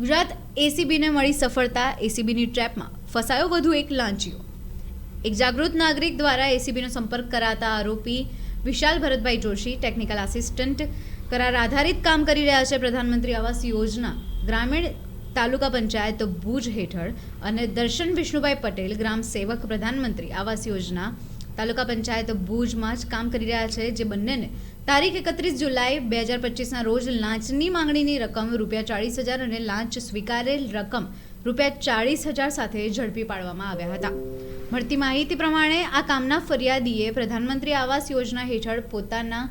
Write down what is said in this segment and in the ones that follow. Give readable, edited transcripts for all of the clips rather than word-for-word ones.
ગુજરાત એસીબીને મળી સફળતા, એસીબીની ટ્રેપમાં ફસાયો વધુ એક લાંચીયો। એક જાગૃત નાગરિક દ્વારા એસીબીનો સંપર્ક કરાતા આરોપી વિશાલ ભરતભાઈ જોશી ટેકનિકલ આસિસ્ટન્ટ કરાર આધારિત કામ કરી રહ્યા છે। પ્રધાનમંત્રી આવાસ યોજના ગ્રામીણ તાલુકા પંચાયત ભુજ હેઠળ અને દર્શન વિષ્ણુભાઈ પટેલ ગ્રામ સેવક પ્રધાનમંત્રી આવાસ યોજના તાલુકા પંચાયત ભુજમાં જ કામ કરી રહ્યા છે, જે બંનેને તારીખ 31 જુલાઈ 2025ના રોજ લાંચની માંગણીની રકમ ₹40,000 અને લાંચ સ્વીકારેલ રકમ ₹40,000 સાથે ઝડપી પાડવામાં આવ્યા હતા। મળતી માહિતી પ્રમાણે આ કામના ફરિયાદીએ પ્રધાનમંત્રી આવાસ યોજના હેઠળ પોતાના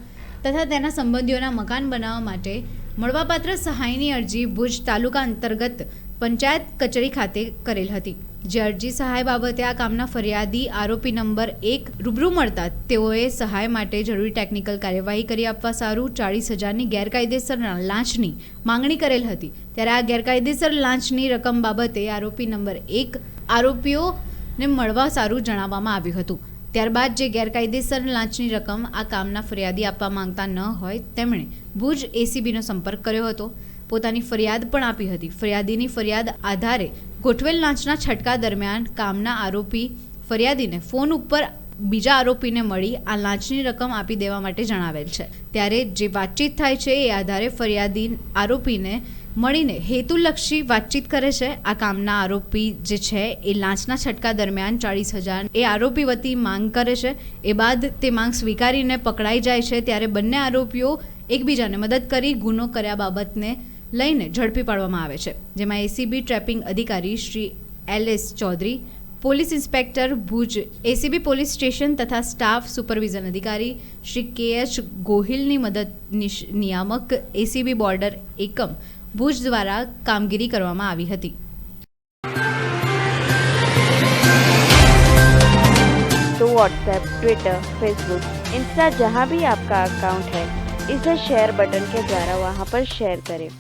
તથા તેના સંબંધીઓના મકાન બનાવવા માટે મળવાપાત્ર સહાયની અરજી ભુજ તાલુકા અંતર્ગત પંચાયત કચેરી ખાતે કરેલ હતી, જે અરજી સહાય બાબતે આ કામના ફરિયાદી આરોપી નંબર 1 રૂબરૂ મળતા તેઓએ સહાય માટે જરૂરી ટેકનિકલ કાર્યવાહી કરી આપવા સારું 40,000ની ગેરકાયદેસર લાંચની માંગણી કરેલ હતી। ત્યારે આ ગેરકાયદેસર લાંચની રકમ બાબતે આરોપી નંબર 1 આરોપીઓને મળવા સારું જણાવવામાં આવ્યું હતું। ત્યારબાદ જે ગેરકાયદેસર લાંચની રકમ આ કામના ફરિયાદી આપવા માંગતા ન હોય તેમણે ભુજ એસીબીનો સંપર્ક કર્યો હતો, પોતાની ફરિયાદ પણ આપી હતી। ફરિયાદીની ફરિયાદ આધારે ગોઠવેલ લાંચના છટકા દરમિયાન કામના આરોપી ફરિયાદીને ફોન ઉપર બીજા આરોપીને મળી આ લાંચની રકમ આપી દેવા માટે જણાવેલ છે। ત્યારે જે વાતચીત થાય છે એ આધારે ફરિયાદી આરોપીને મળીને હેતુલક્ષી વાતચીત કરે છે। આ કામના આરોપી જે છે એ લાંચના છટકા દરમિયાન 40,000 એ આરોપી વતી માંગ કરે છે। એ બાદ તે માંગ સ્વીકારીને પકડાઈ જાય છે। ત્યારે બંને આરોપીઓ એકબીજાને મદદ કરી ગુનો કર્યા બાબતને લઈને ઝડપી પાડવામાં આવે છે, જેમાં એસીબી ટ્રેપિંગ અધિકારી Shri LS Chaudhary, police inspector Bhuj ACB police station તથા સ્ટાફ સુપરવિઝન અધિકારી શ્રી KH ગોહિલની મદદનીશ નિયામક એસીબી બોર્ડર એકમ ભુજ દ્વારા કામગીરી કરવામાં આવી હતી। तो व्हाट्सएप, ट्विटर, फेसबुक, इंस्टा जहाँ भी आपका अकाउंट है, इसे शेयर बटन के द्वारा वहाँ पर शेयर करें।